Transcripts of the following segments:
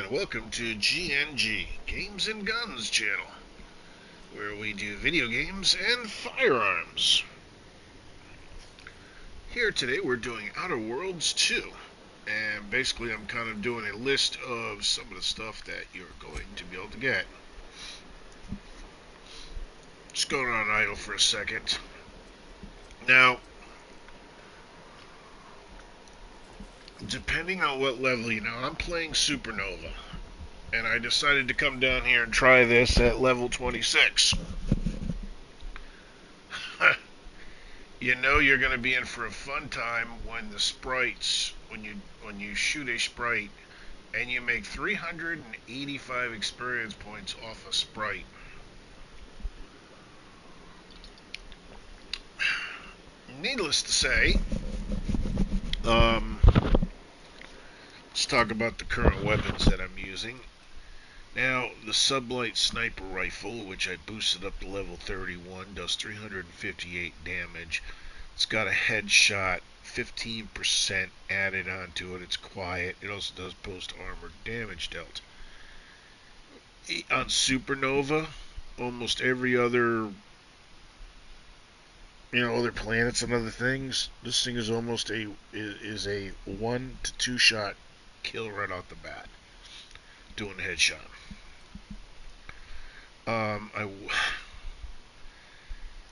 and welcome to GNG, Games and Guns channel, where we do video games and firearms. Here today we're doing Outer Worlds 2, and basically I'm kind of doing a list of some of the stuff that you're going to be able to get. Just going on idle for a second. Now, depending on what level I'm playing Supernova, and I decided to come down here and try this at level 26. You know you're going to be in for a fun time when the sprites, when you shoot a sprite and you make 385 experience points off a sprite. Needless to say, let's talk about the current weapons that I'm using. Now, the Sublight Sniper Rifle, which I boosted up to level 31, does 358 damage. It's got a headshot, 15% added onto it. It's quiet. It also does post-armor damage dealt. On Supernova, almost every other, other planets and other things, this thing is almost a 1 to 2 shot kill right off the bat, doing a headshot.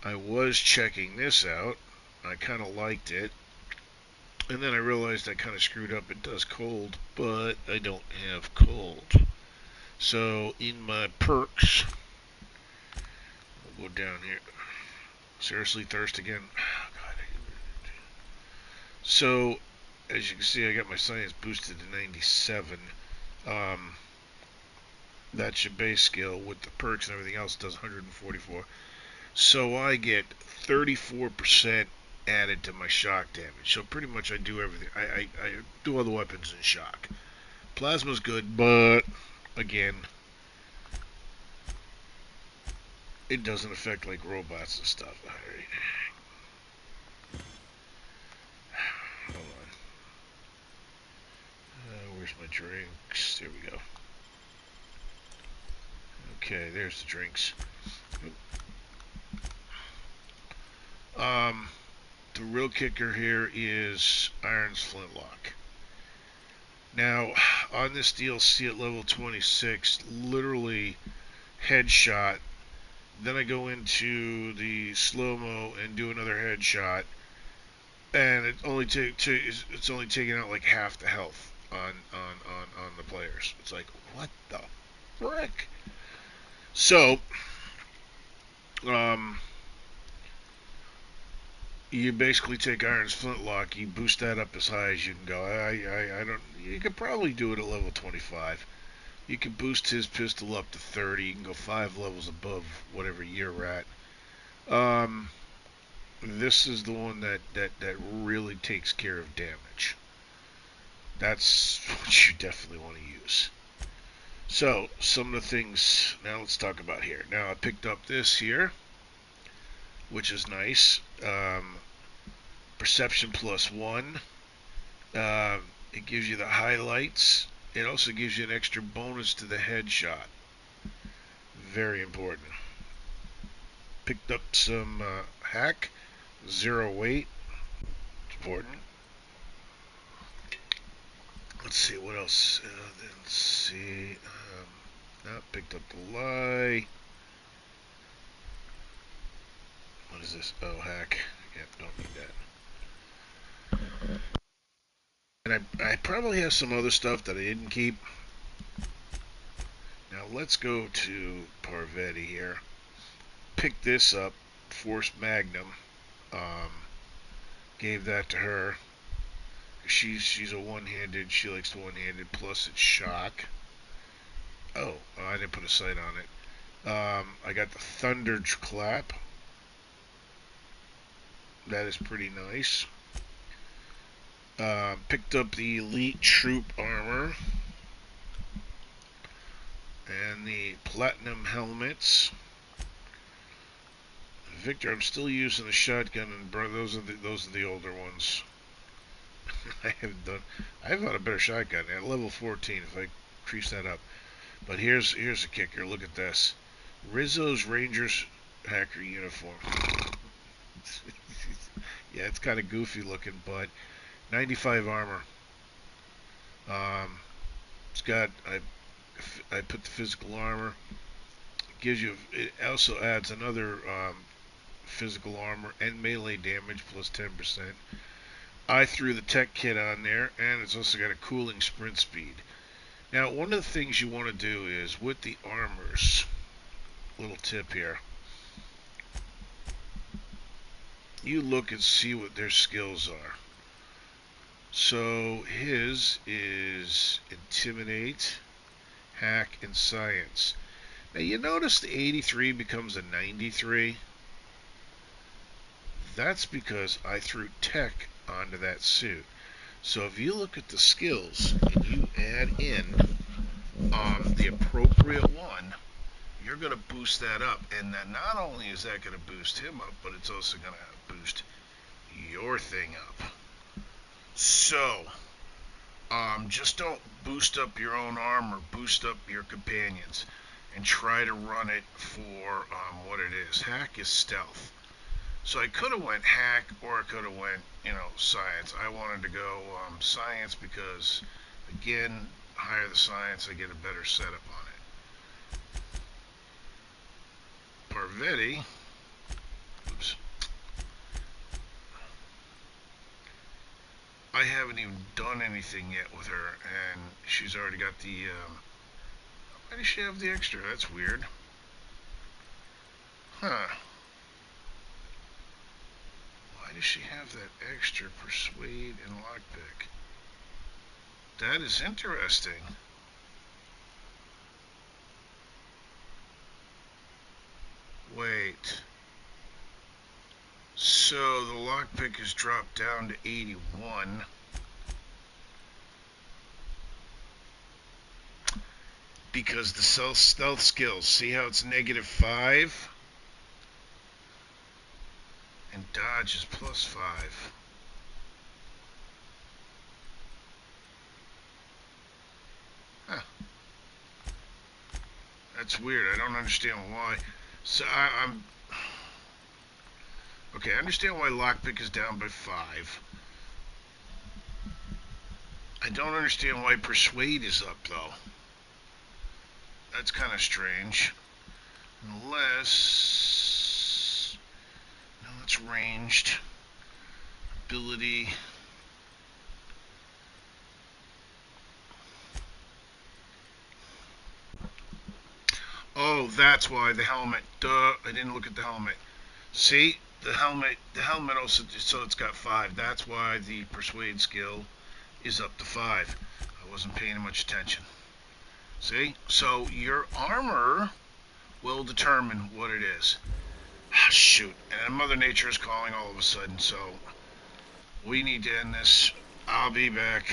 I was checking this out. I kind of liked it. And then I realized I kind of screwed up. It does cold, but I don't have cold. So in my perks, I'll go down here. Seriously, thirst again? God. So, as you can see, I got my science boosted to 97. That's your base skill. With the perks and everything else, it does 144. So I get 34% added to my shock damage. So pretty much I do everything. I do all the weapons in shock. Plasma's good, but again, it doesn't affect like robots and stuff. Alright. Hold on. Where's my drinks? There we go. Okay, there's the drinks. The real kicker here is Iron's Flintlock. Now, on this DLC at level 26, literally headshot. Then I go into the slow-mo and do another headshot, and it's only taking out like half the health on the players. It's like, what the frick? So, you basically take Iron's Flintlock, you boost that up as high as you can go. I don't. You could probably do it at level 25. You can boost his pistol up to 30. You can go 5 levels above whatever you're at. This is the one that really takes care of damage. That's what you definitely want to use. So, some of the things, now let's talk about here. Now, I picked up this here, which is nice. Perception +1. It gives you the highlights. It also gives you an extra bonus to the headshot. Very important. Picked up some hack. 0 weight. It's important. Let's see what else. Let's see. Picked up the lie. What is this? Oh, hack. Yep, don't need that. And I probably have some other stuff that I didn't keep. Now let's go to Parvetti here. Pick this up. Force Magnum. Gave that to her. She's a one-handed. She likes the one-handed. Plus it's shock. Oh, I didn't put a sight on it. I got the Thunder Clap. That is pretty nice. Picked up the Elite Troop Armor. And the Platinum Helmets. Victor, I'm still using the shotgun, and those are the older ones. I've got a better shotgun at level 14. increase that up. But here's a kicker. Look at this. Rizzo's Rangers hacker uniform. Yeah, it's kind of goofy looking, but 95 armor. Um, it's got I put the physical armor. It gives you. It also adds another physical armor and melee damage plus 10%. I threw the tech kit on there, and it's also got a cooling sprint speed. Now, one of the things you want to do is with the armors. Little tip here. You look and see what their skills are. So his is Intimidate, Hack, and Science. Now you notice the 83 becomes a 93. That's because I threw Tech onto that suit. So if you look at the skills and you add in the appropriate one, you're going to boost that up. And then not only is that going to boost him up, but it's also going to boost your thing up. So, just don't boost up your own armor, boost up your companions, and try to run it for what it is. Hack is stealth. So I could have went hack, or I could have went, science. I wanted to go science because, again, higher the science, I get a better setup on it. Parvetti, oops. I haven't even done anything yet with her, and she's already got the, why does she have the extra? That's weird. Huh. Why does she have that extra persuade and lockpick? That is interesting. Wait. So the lockpick is dropped down to 81. Because the stealth skills, see how it's -5? And dodge is +5. Huh. That's weird. I don't understand why. So I'm... Okay, I understand why lockpick is down by 5. I don't understand why persuade is up, though. That's kind of strange. Unless... No, it's ranged. Ability... Oh, that's why the helmet. Duh, I didn't look at the helmet. See, the helmet also, so it's got 5. That's why the persuade skill is up to 5. I wasn't paying much attention. See, so your armor will determine what it is. Ah, shoot, and Mother Nature is calling all of a sudden, so we need to end this. I'll be back.